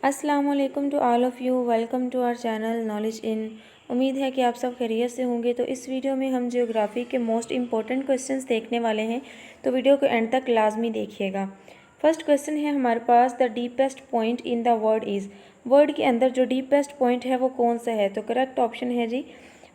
अस्सलाम वालेकुम to all of you. Welcome to our channel Knowledge In. उम्मीद है कि आप सब खैरियत से होंगे। तो इस वीडियो में हम ज्योग्राफी के मोस्ट इंपॉर्टेंट क्वेश्चंस देखने वाले हैं, तो वीडियो को एंड तक लाजमी देखिएगा। फर्स्ट क्वेश्चन है हमारे पास, the deepest point in the world is. World के अंदर जो डीपेस्ट पॉइंट है वो कौन सा है? तो करेक्ट ऑप्शन है जी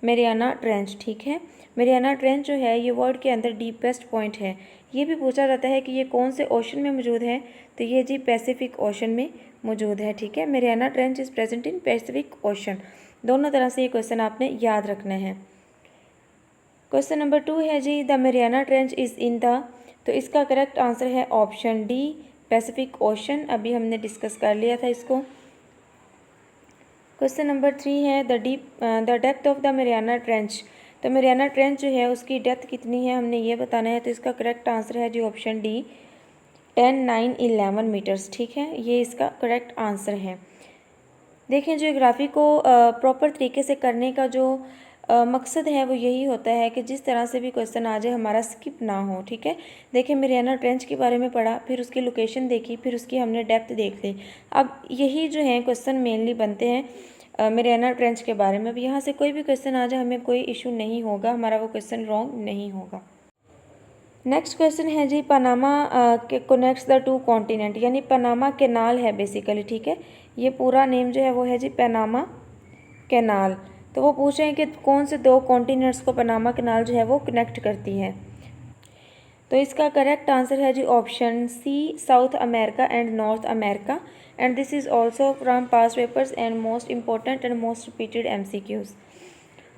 मेरियाना ट्रेंच। ठीक है, मेरियाना ट्रेंच जो है ये वर्ल्ड के अंदर डीपेस्ट पॉइंट है। ये भी पूछा जाता है कि ये कौन से ओशन में मौजूद है, तो ये जी पैसिफिक ओशन में मौजूद है। ठीक है, Mariana trench is present in Pacific ocean. दोनों तरह से ये क्वेश्चन आपने याद रखना है। क्वेश्चन नंबर 2 है जी, the Mariana trench is in the, तो इसका करेक्ट आंसर है ऑप्शन डी पैसिफिक ओशन। अभी हमने डिस्कस कर लिया था इसको। क्वेश्चन नंबर 3 है, the depth of the Mariana trench. तो मेरियाना ट्रेंच जो है उसकी डेप्थ कितनी है हमने ये बताना है। तो इसका करेक्ट आंसर है जी ऑप्शन डी 10, 9, 11 मीटर्स। ठीक है, ये इसका करेक्ट आंसर है। देखें, ज्योग्राफी को प्रॉपर तरीके से करने का जो मकसद है वो यही होता है कि जिस तरह से भी क्वेश्चन आ जाए हमारा स्किप ना हो। ठीक है, देखें मेरियाना ट्रेंच के बारे में पढ़ा, फिर उसकी लोकेशन देखी, फिर उसकी हमने डेप्थ देख ली। अब यही जो है क्वेश्चन मेनली बनते हैं मेरियाना ट्रेंच के बारे में। अब यहाँ से कोई भी क्वेश्चन आ जाए हमें कोई इशू नहीं होगा, हमारा वो क्वेश्चन रॉन्ग नहीं होगा। नेक्स्ट क्वेश्चन है जी, पनामा के कनेक्ट्स द टू कॉन्टिनेंट, यानी पनामा कैनाल है बेसिकली। ठीक है, ये पूरा नेम जो है वो है जी पनामा कैनाल। तो वो पूछ रहे हैं कि कौन से दो कॉन्टिनेंट्स को पनामा कैनाल जो है वो कनेक्ट करती है। तो इसका करेक्ट आंसर है जी option C South America and North America. And this is also from past papers and most important and most repeated MCQs।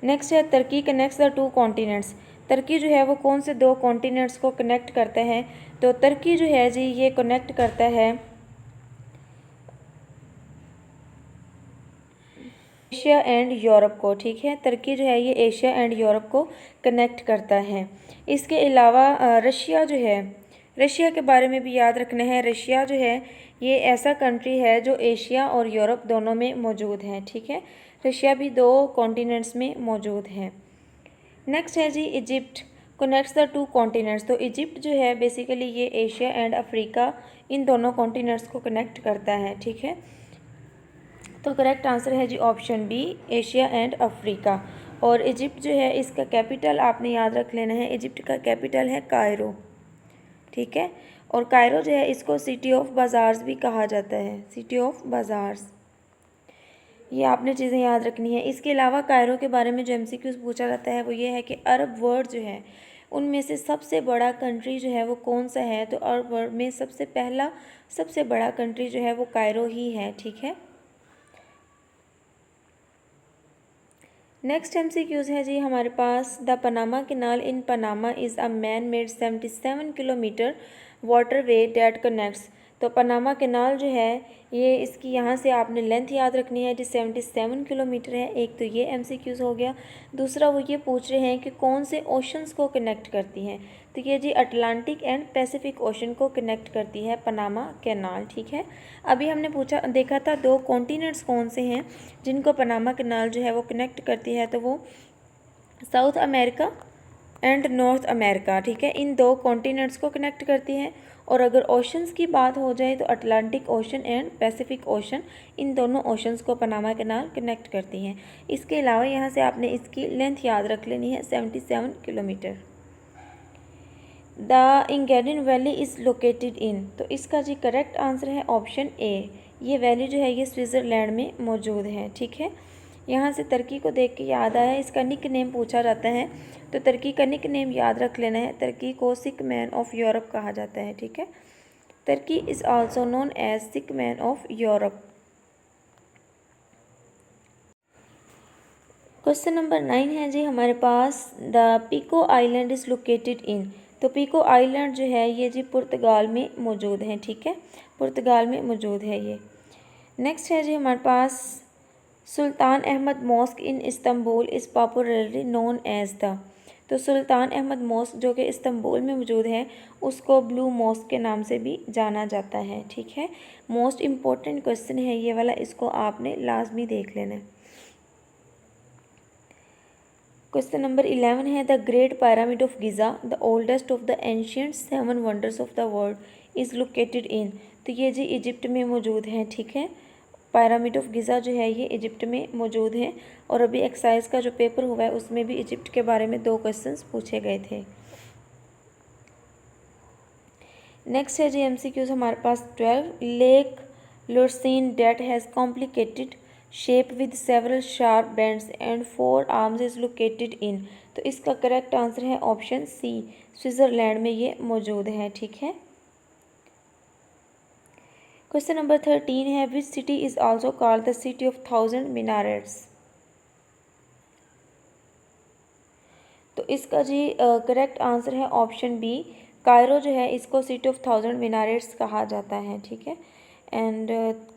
Next है, तुर्की कनेक्ट्स द टू कॉन्टिनेंट्स। तुर्की जो है वो कौन से दो कॉन्टिनेंट्स को कनेक्ट करता है? तो तुर्की जो है जी ये कनेक्ट करता है एशिया एंड यूरोप को। ठीक है, तुर्की जो है ये एशिया एंड यूरोप को कनेक्ट करता है। इसके अलावा रशिया जो है, रशिया के बारे में भी याद रखना है। रशिया जो है ये ऐसा कंट्री है जो एशिया और यूरोप दोनों में मौजूद है। ठीक है, रशिया भी दो कॉन्टिनेंट्स में मौजूद है। नेक्स्ट है जी Egypt connects the two continents. तो इजिप्ट जो है बेसिकली ये एशिया एंड अफ्रीका इन दोनों कॉन्टिनेंट्स को कनेक्ट करता है। ठीक है, तो करेक्ट आंसर है जी option B Asia and Africa. और इजिप्ट जो है इसका कैपिटल आपने याद रख लेना है, इजिप्ट का कैपिटल है कायरो। ठीक है, और कायरो जो है इसको सिटी ऑफ बाज़ार्स भी कहा जाता है, सिटी ऑफ बाज़ार्स। ये आपने चीज़ें याद रखनी है। इसके अलावा कायरो के बारे में जो MCQs पूछा जाता है वो ये है कि अरब वर्ल्ड जो है उनमें से सबसे बड़ा कंट्री जो है वो कौन सा है? तो अरब वर्ल्ड में सबसे बड़ा कंट्री जो है वो कायरो ही है। ठीक है, नेक्स्ट MCQs है जी हमारे पास, the Panama canal in Panama is a man made 77 kilometre waterway that connects. तो पनामा कैनाल जो है ये इसकी यहाँ से आपने लेंथ याद रखनी है जो 77 किलोमीटर है। एक तो ये MCQs हो गया। दूसरा वो ये पूछ रहे हैं कि कौन से ओशंस को कनेक्ट करती हैं? तो ये जी अटलांटिक एंड पैसिफिक ओशन को कनेक्ट करती है पनामा कैनाल। ठीक है, अभी हमने देखा था दो कॉन्टिनेंट्स कौन से हैं जिनको पनामा कैनाल जो है वो कनेक्ट करती है, तो वो south America and North America. ठीक है, इन दो कॉन्टिनेंट्स को कनेक्ट करती है। और अगर ओशंस की बात हो जाए तो Atlantic Ocean and Pacific Ocean, इन दोनों ओशंस को पनामा कैनाल कनेक्ट करती हैं। इसके अलावा यहाँ से आपने इसकी लेंथ याद रख लेनी है 77 kilometre. The Engadin valley is located in, तो इसका जी करेक्ट आंसर है ऑप्शन ए। ये वैली जो है ये स्विट्ज़रलैंड में मौजूद है। ठीक है, यहाँ से तुर्की को देख के याद आया, इसका निक नेम पूछा जाता है, तो तुर्की का निक नेम याद रख लेना है। तुर्की को सिक मैन ऑफ यूरोप कहा जाता है। ठीक है, तुर्की is also known as sick man of Europe. Question number 9 है जी हमारे पास, the Pico island is located in. तो पिको आइलैंड जो है ये जी पुर्तगाल में मौजूद है। ठीक है, पुर्तगाल में मौजूद है ये। नेक्स्ट है जी हमारे पास, Sultan Ahmed mosque in Istanbul is popularly known as the. तो सुल्तान अहमद मॉस्क जो कि इस्तंबुल में मौजूद है उसको ब्लू मॉस्क के नाम से भी जाना जाता है। ठीक है, मोस्ट इम्पोर्टेंट क्वेश्चन है ये वाला, इसको आपने लाजमी देख लेना है। क्वेश्चन नंबर 11 है, the great pyramid of Giza the oldest of the ancient 7 wonders of the world is located in. तो ये जी इजिप्ट में मौजूद है। ठीक है, पिरामिड ऑफ गिज़ा जो है ये इजिप्ट में मौजूद हैं। और अभी एक्साइज का जो पेपर हुआ है उसमें भी इजिप्ट के बारे में 2 क्वेश्चंस पूछे गए थे। नेक्स्ट है जी MCQs हमारे पास 12। Lake Lucerne that has complicated shape with several sharp bends and 4 arms is located in. तो इसका करेक्ट आंसर है ऑप्शन सी, स्विट्ज़रलैंड में ये मौजूद है। ठीक है। क्वेश्चन नंबर 13 है which city is also called the city of 1000 मीनारेट्स। तो इसका जी करेक्ट आंसर है ऑप्शन बी, कायरो जो है इसको सिटी ऑफ 1000 मीनारेट्स कहा जाता है। ठीक है। एंड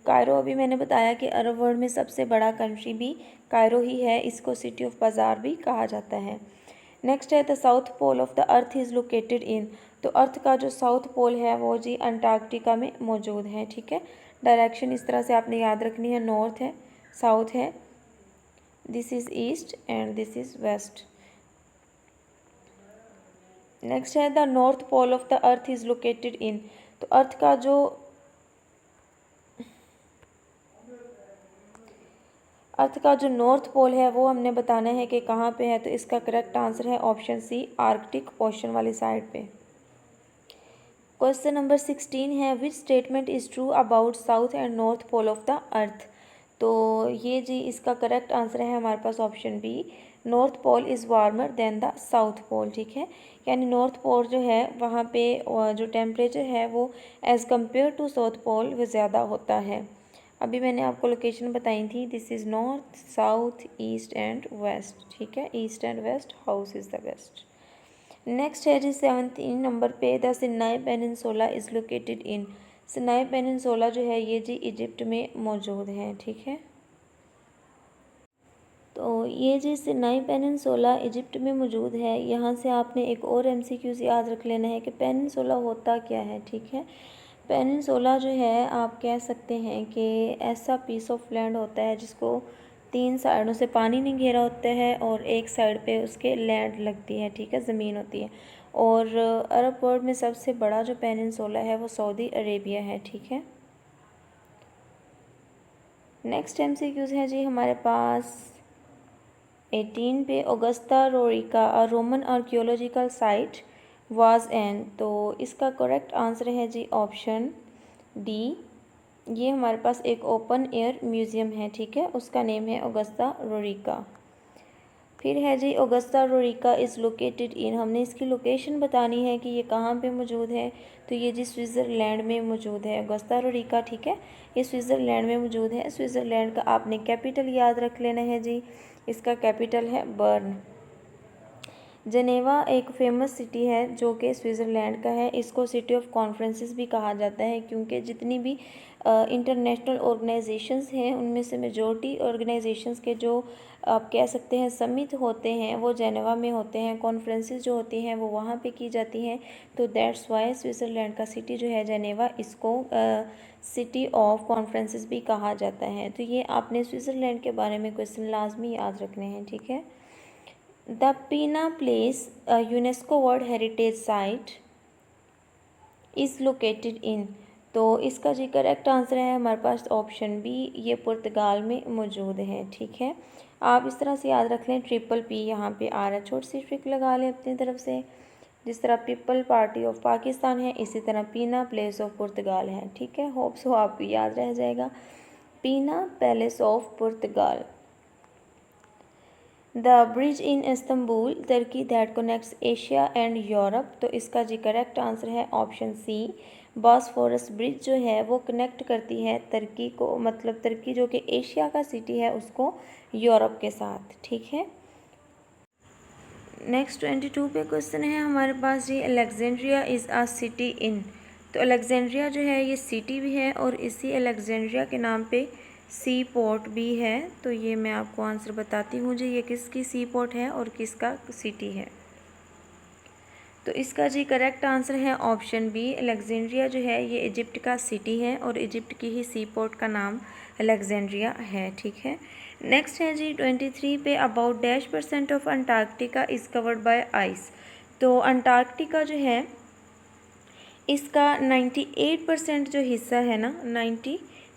कायरो अभी मैंने बताया कि अरब वर्ल्ड में सबसे बड़ा कंट्री भी कायरो ही है, इसको सिटी ऑफ बाज़ार भी कहा जाता है। नेक्स्ट है the south pole of the earth is located in. तो अर्थ का जो साउथ पोल है वो जी अंटार्कटिका में मौजूद है। ठीक है। डायरेक्शन इस तरह से आपने याद रखनी है, नॉर्थ है, साउथ है, this is east and this is west. Next है the north pole of the earth is located in. तो अर्थ का जो नॉर्थ पोल है वो हमने बताना है कि कहाँ पे है। तो इसका करेक्ट आंसर है ऑप्शन सी, आर्कटिक ओशन वाली साइड पे। क्वेश्चन नंबर 16 है which statement is true about South and North pole of the earth. तो ये जी इसका करेक्ट आंसर है हमारे पास option B, North Pole is warmer than the south Pole. ठीक है। यानी नॉर्थ पोल जो है वहाँ पे जो टेम्परेचर है वो as compare to south pole वो ज़्यादा होता है। अभी मैंने आपको लोकेशन बताई थी, this is north, south, east and west. ठीक है। East and west, house is the west. Next है जी 17 नंबर पे the Sinai peninsula is located in. Sinai peninsula जो है ये जी इजिप्ट में मौजूद है। ठीक है। तो ये जी सिनाई पेनिनसुला इजिप्ट में मौजूद है। यहाँ से आपने एक और MCQs याद रख लेना है कि पेनिनसुला होता क्या है। ठीक है। पेनिनसुला जो है आप कह सकते हैं कि ऐसा पीस ऑफ लैंड होता है जिसको 3 साइडों से पानी नहीं घेरा होता है और एक साइड पे उसके लैंड लगती है। ठीक है, ज़मीन होती है। और अरब वर्ल्ड में सबसे बड़ा जो पेनिनसुला है वो सऊदी अरेबिया है। ठीक है। नेक्स्ट MCQs है जी हमारे पास 18 पे Augusta Raurica a Roman archaeological site was in. तो इसका करेक्ट आंसर है जी ऑप्शन डी, ये हमारे पास एक ओपन एयर म्यूज़ियम है। ठीक है, उसका नेम है ऑगस्टा रोरिका। फिर है जी ऑगस्टा रोरिका इज़ लोकेटेड इन। हमने इसकी लोकेशन बतानी है कि ये कहाँ पे मौजूद है। तो ये जी स्विट्ज़रलैंड में मौजूद है ऑगस्टा रोरिका। ठीक है, ये स्विट्ज़रलैंड में मौजूद है। स्विट्ज़रलैंड का आपने कैपिटल याद रख लेना है जी, इसका कैपिटल है बर्न। जनेवा एक फेमस सिटी है जो कि स्विट्ज़रलैंड का है। इसको सिटी ऑफ कॉन्फ्रेंसेस भी कहा जाता है क्योंकि जितनी भी इंटरनेशनल ऑर्गेनाइजेशंस हैं उनमें से मेजॉरिटी ऑर्गेनाइजेशंस के जो आप कह सकते हैं समिट होते हैं वो जेनेवा में होते हैं, कॉन्फ्रेंसेस जो होती हैं वो वहाँ पे की जाती हैं। तो दैट्स वाई स्विट्ज़रलैंड का सिटी जो है जेनेवा, इसको सिटी ऑफ कॉन्फ्रेंसेस भी कहा जाता है। तो ये आपने स्विट्ज़रलैंड के बारे में क्वेश्चन लाजमी याद रखने हैं। ठीक है। द पीना place UNESCO world heritage site is located in. तो इसका जी करेक्ट आंसर है हमारे पास ऑप्शन बी, ये पुर्तगाल में मौजूद है। ठीक है, आप इस तरह से याद रख लें, ट्रिपल पी यहाँ पे आ रहा है, छोटी सी ट्रिक लगा लें अपनी तरफ से। जिस तरह पीपल पार्टी ऑफ पाकिस्तान है इसी तरह पीना प्लेस ऑफ पुर्तगाल है। ठीक है, होप सो आपको याद रह जाएगा, पीना palace of Portugal. The bridge in Istanbul Turkey that connects Asia and Europe. तो इसका जी करेक्ट आंसर है ऑप्शन सी, बॉस्फोरस ब्रिज जो है वो कनेक्ट करती है तुर्की को, मतलब तुर्की जो कि एशिया का सिटी है उसको यूरोप के साथ। ठीक है। नेक्स्ट 22 पे क्वेश्चन है हमारे पास जी, Alexandria is a city in. तो अलेक्जेंड्रिया जो है ये सिटी भी है और इसी अलेक्जेंड्रिया के नाम पे सी पोर्ट भी है। तो ये मैं आपको आंसर बताती हूँ जी, ये किसकी सी पोर्ट है और किसका सिटी है। तो इसका जी करेक्ट आंसर है ऑप्शन बी, अलेक्जेंड्रिया जो है ये इजिप्ट का सिटी है और इजिप्ट की ही सी पोर्ट का नाम अलेक्जेंड्रिया है। ठीक है। नेक्स्ट है जी 23 पे, about -% of Antarctica is covered by ice. तो अंटार्कटिका जो है इसका 98% जो हिस्सा है ना,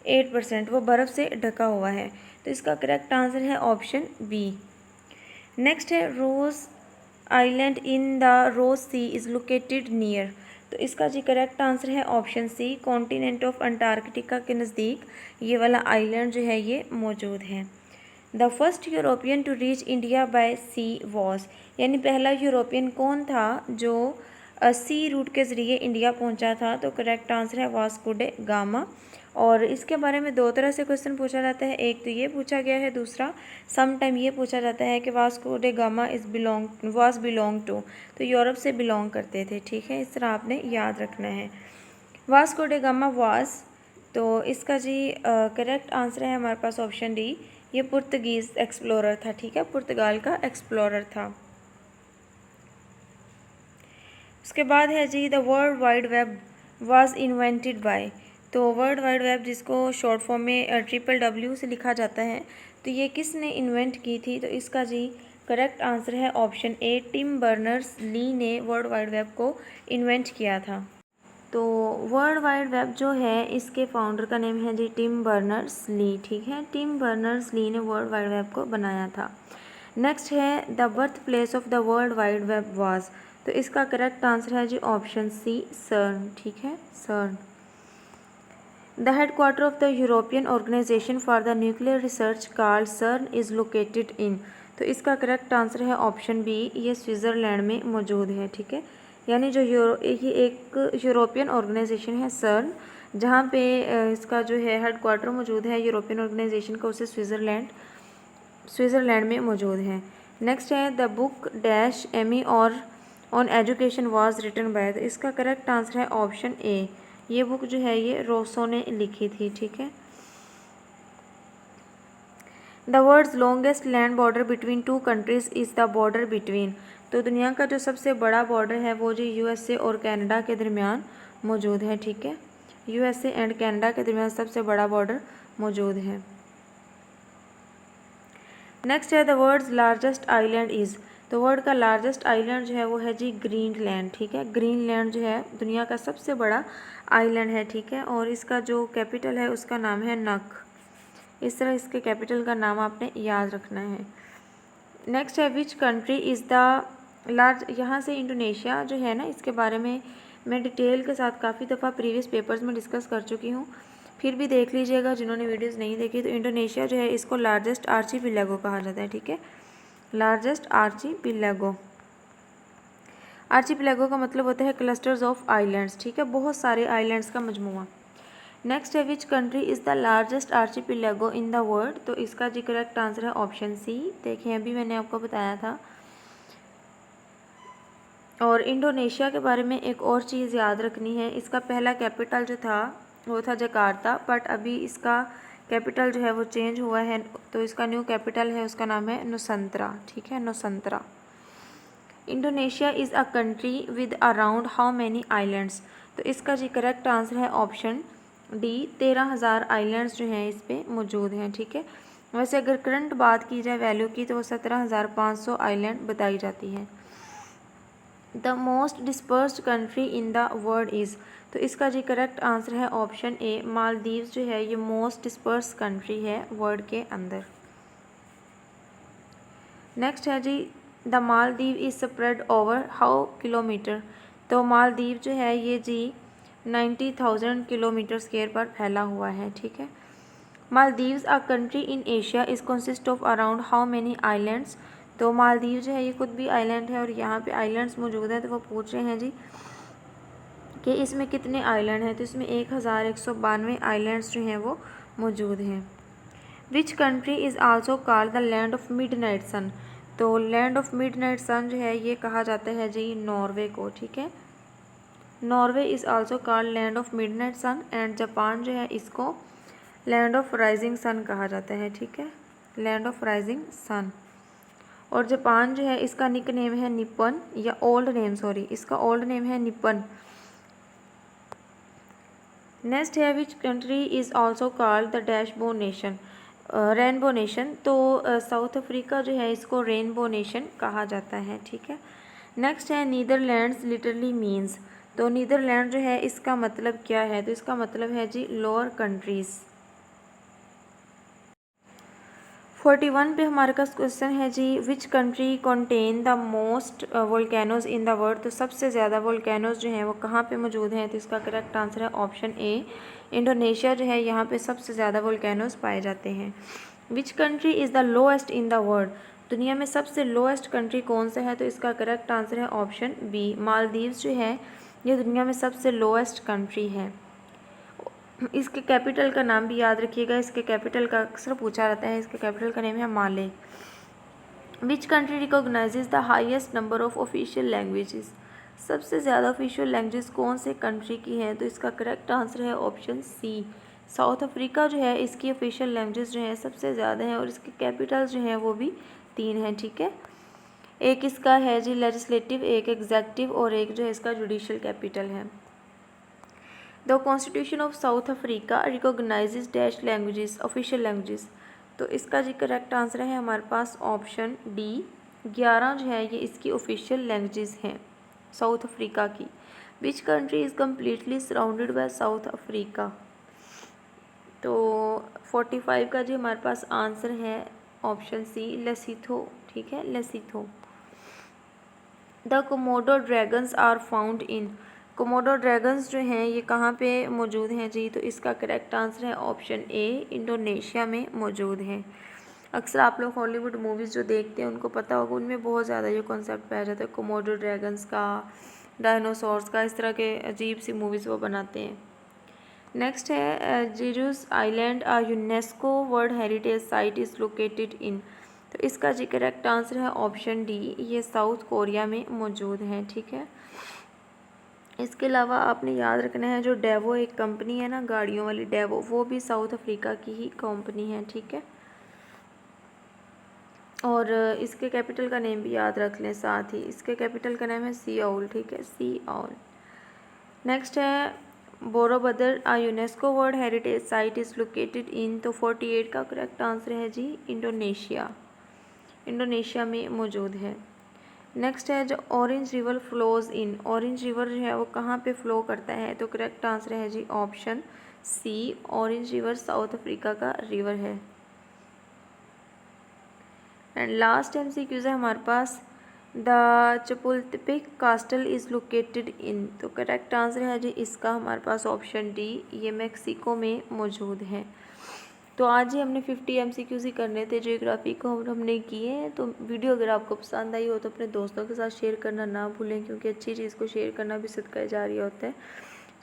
8%, वो बर्फ़ से ढका हुआ है। तो इसका करेक्ट आंसर है ऑप्शन बी। नेक्स्ट है Ross island in the Ross Sea is located near. तो इसका जी करेक्ट आंसर है option C, continent of Antarctica के नज़दीक ये वाला आइलैंड जो है ये मौजूद है। The first European to reach India by sea was, यानी पहला यूरोपियन कौन था जो सी रूट के ज़रिए इंडिया पहुंचा था। तो करेक्ट आंसर है वास्को डे गामा। और इसके बारे में दो तरह से क्वेश्चन पूछा जाता है, एक तो ये पूछा गया है, दूसरा सम टाइम ये पूछा जाता है कि Vasco da Gama was belong to, तो यूरोप से बिलोंग करते थे। ठीक है, इस तरह आपने याद रखना है। वास्को डे गामा वाज, तो इसका जी करेक्ट आंसर है हमारे पास ऑप्शन डी, ये पुर्तगीज़ एक्सप्लोरर था। ठीक है, पुर्तगाल का एक्सप्लोरर था। उसके बाद है जी the World Wide Web was invented by. तो वर्ल्ड वाइड वेब जिसको शॉर्ट फॉर्म में WWW से लिखा जाता है, तो ये किसने इन्वेंट की थी। तो इसका जी करेक्ट आंसर है option A, Tim Berners Lee ने वर्ल्ड वाइड वेब को इन्वेंट किया था। तो वर्ल्ड वाइड वेब जो है इसके फाउंडर का नेम है जी टिम बर्नर्स ली। ठीक है, टिम बर्नर्स ली ने वर्ल्ड वाइड वेब को बनाया था। नेक्स्ट है the birth place of the World Wide Web was. तो इसका करेक्ट आंसर है जी ऑप्शन सी, सर्न। ठीक है, CERN. The headquarter of the European organisation for the nuclear research called CERN is located in. तो इसका करेक्ट आंसर है ऑप्शन बी, ये स्विट्ज़रलैंड में मौजूद है। ठीक है, यानी जो ये एक यूरोपियन ऑर्गेनाइजेशन है सर्न, जहाँ पे इसका जो है हेडक्वार्टर मौजूद है यूरोपियन ऑर्गेनाइजेशन का, उसे स्विट्ज़रलैंड में मौजूद है। नेक्स्ट है the book dash Emile or on education was written by. तो इसका करेक्ट आंसर है ऑप्शन ए, ये बुक जो है ये रोसो ने लिखी थी। ठीक है। The world's longest land border between two countries is the border between. तो दुनिया का जो सबसे बड़ा बॉर्डर है वो जो USA और कनाडा के दरमियान मौजूद है। ठीक है, USA एंड कनाडा के दरमियान सबसे बड़ा बॉर्डर मौजूद है। नेक्स्ट है the world's largest island is. तो वर्ल्ड का लार्जेस्ट आइलैंड जो है वो है जी ग्रीनलैंड। ठीक है, ग्रीनलैंड जो है दुनिया का सबसे बड़ा आइलैंड है। ठीक है, और इसका जो कैपिटल है उसका नाम है नक। इस तरह इसके कैपिटल का नाम आपने याद रखना है। नेक्स्ट है which country is the large. यहाँ से इंडोनेशिया जो है ना, इसके बारे में मैं डिटेल के साथ काफ़ी दफ़ा प्रीवियस पेपर्स में डिस्कस कर चुकी हूँ, फिर भी देख लीजिएगा जिन्होंने वीडियोस नहीं देखी। तो इंडोनेशिया जो है इसको लार्जेस्ट आर्चीपिलागो कहा जाता है। ठीक है, लार्जेस्ट आर्चीपिलागो। आर्चीपिलागो का मतलब होता है क्लस्टर्स ऑफ आइलैंड्स। ठीक है, बहुत सारे आइलैंड्स का मजमूआ। नेक्स्ट है which country is the largest archipelago in the world. तो इसका जी करेक्ट आंसर है ऑप्शन सी। देखिए अभी मैंने आपको बताया था। और इंडोनेशिया के बारे में एक और चीज़ याद रखनी है, इसका पहला कैपिटल जो था वो था जकार्ता, बट अभी इसका कैपिटल जो है वो चेंज हुआ है, तो इसका न्यू कैपिटल है उसका नाम है नुसंतरा। ठीक है, Nusantara. Indonesia is a country with around how many islands. तो इसका जी करेक्ट आंसर है ऑप्शन डी, 13,000 आइलैंड्स जो हैं इस पर मौजूद हैं। ठीक है, वैसे अगर करंट बात की जाए वैल्यू की तो वो 17,500 आइलैंड बताई जाती है। The most dispersed country in the world is. तो इसका जी करेक्ट आंसर है ऑप्शन ए, मालदीव्स जो है ये मोस्ट डिस्पर्स कंट्री है वर्ल्ड के अंदर। नेक्स्ट है जी the Maldives is spread over how kilometre. तो मालदीव जो है ये जी 90,000 किलोमीटर स्क्वायर पर फैला हुआ है। ठीक है, Maldives a country in Asia is consist of around how many islands. तो मालदीव जो है ये खुद भी आइलैंड है और यहाँ पे आइलैंड्स मौजूद हैं, तो वो पूछ रहे हैं जी कि इसमें कितने आइलैंड हैं। तो इसमें 1192 आइलैंड्स जो हैं वो मौजूद हैं। Which country is also called the land of midnight sun. तो land of midnight sun जो है ये कहा जाता है जी नॉर्वे को। ठीक है, Norway is also called land of midnight sun, and Japan जो है इसको लैंड ऑफ राइजिंग सन कहा जाता है। ठीक है, लैंड ऑफ राइजिंग सन। और जापान जो है इसका निक नेम है निपन, या ओल्ड नेम सॉरी, इसका ओल्ड नेम है निपन। नेक्स्ट है which country is also called the डैशबो नेशन, रेनबो नेशन। तो साउथ अफ्रीका जो है इसको रेनबो नेशन कहा जाता है। ठीक है, नेक्स्ट है नीदरलैंड्स लिटरली मीन्स। तो नीदरलैंड जो है इसका मतलब क्या है। तो इसका मतलब है जी लोअर कंट्रीज़। 41 पे हमारे पास क्वेश्चन है जी, which country contain the most volcanoes in the world. तो सबसे ज़्यादा वोल्केनोज जो हैं वो कहाँ पे मौजूद हैं? तो इसका करेक्ट आंसर है ऑप्शन ए, इंडोनेशिया जो है यहाँ पे सबसे ज़्यादा वोल्केनोज पाए जाते हैं। Which country is the lowest in the world. दुनिया में सबसे लोएस्ट कंट्री कौन सा है? तो इसका करेक्ट आंसर है ऑप्शन बी, मालदीव्स जो है ये दुनिया में सबसे लोएस्ट कंट्री है। इसके कैपिटल का नाम भी याद रखिएगा, इसके कैपिटल का अक्सर पूछा जाता है, इसके कैपिटल का नेम है Male. Which country recognizes the highest number of official languages. सबसे ज़्यादा ऑफिशियल लैंग्वेज कौन से कंट्री की हैं? तो इसका करेक्ट आंसर है ऑप्शन सी, साउथ अफ्रीका जो है इसकी ऑफिशियल लैंग्वेज जो है सबसे ज़्यादा हैं और इसके कैपिटल जो हैं वो भी 3 हैं। ठीक है, एक इसका है जी लेजिस्लेटिव, एक एग्जेक्टिव और एक जो है इसका जुडिशियल कैपिटल है। The constitution of south Africa recognises dash languages, official languages. तो इसका जी करेक्ट आंसर है हमारे पास ऑप्शन डी, 11 जो है ये इसकी ऑफिशियल लैंग्वेजेस हैं साउथ अफ्रीका की। विच country is completely surrounded by south Africa. तो 45 का जी हमारे पास आंसर है ऑप्शन सी, लेसिथो। ठीक है, Lesotho. The Komodo dragons are found in. Komodo dragons जो हैं ये कहाँ पे मौजूद हैं जी? तो इसका करेक्ट आंसर है ऑप्शन ए, इंडोनेशिया में मौजूद हैं। अक्सर आप लोग हॉलीवुड मूवीज़ जो देखते हैं उनको पता होगा, उनमें बहुत ज़्यादा ये कॉन्सेप्ट पाया जाता है कोमोडो ड्रैगन्स का, डायनासोर्स का, इस तरह के अजीब सी मूवीज़ वो बनाते हैं। नेक्स्ट है Jeju's island a UNESCO world heritage site is located in. तो इसका जी करेक्ट आंसर है ऑप्शन डी, ये साउथ कोरिया में मौजूद है। ठीक है, इसके अलावा आपने याद रखना है जो डेवो एक कंपनी है ना गाड़ियों वाली डेवो, वो भी साउथ अफ्रीका की ही कंपनी है। ठीक है, और इसके कैपिटल का नेम भी याद रख लें साथ ही, इसके कैपिटल का नाम है सियोल। ठीक है, सियोल। नेक्स्ट है Borobudur a UNESCO world heritage site is located in. तो 48 का करेक्ट आंसर है जी इंडोनेशिया, इंडोनेशिया में मौजूद है। नेक्स्ट है जो orange river flows in. Orange river जो है वो कहाँ पे फ्लो करता है? तो करेक्ट आंसर है जी option C, Orange River South Africa का रिवर है। एंड लास्ट MCQ है हमारे पास, the Chapultepec castle is located in. तो करेक्ट आंसर है जी इसका हमारे पास ऑप्शन डी, ये मेक्सिको में मौजूद है। तो आज ही हमने 50 MCQs ही करने थे ज्योग्राफी को हमने किए हैं। तो वीडियो अगर आपको पसंद आई हो तो अपने दोस्तों के साथ शेयर करना ना भूलें, क्योंकि अच्छी चीज़ को शेयर करना भी सदका जारिया होता है।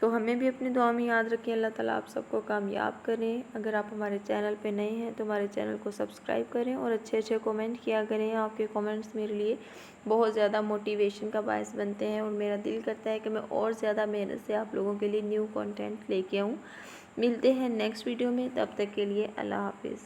तो हमें भी अपनी दुआ में याद रखें। अल्लाह ताला आप सबको कामयाब करें। अगर आप हमारे चैनल पे नए हैं तो हमारे चैनल को सब्सक्राइब करें और अच्छे अच्छे कमेंट किया करें। आपके कमेंट्स मेरे लिए बहुत ज़्यादा मोटिवेशन का बायस बनते हैं और मेरा दिल करता है कि मैं और ज़्यादा मेहनत से आप लोगों के लिए न्यू कंटेंट लेके आऊँ। मिलते हैं नेक्स्ट वीडियो में, तब तक के लिए अल्लाह हाफिज़।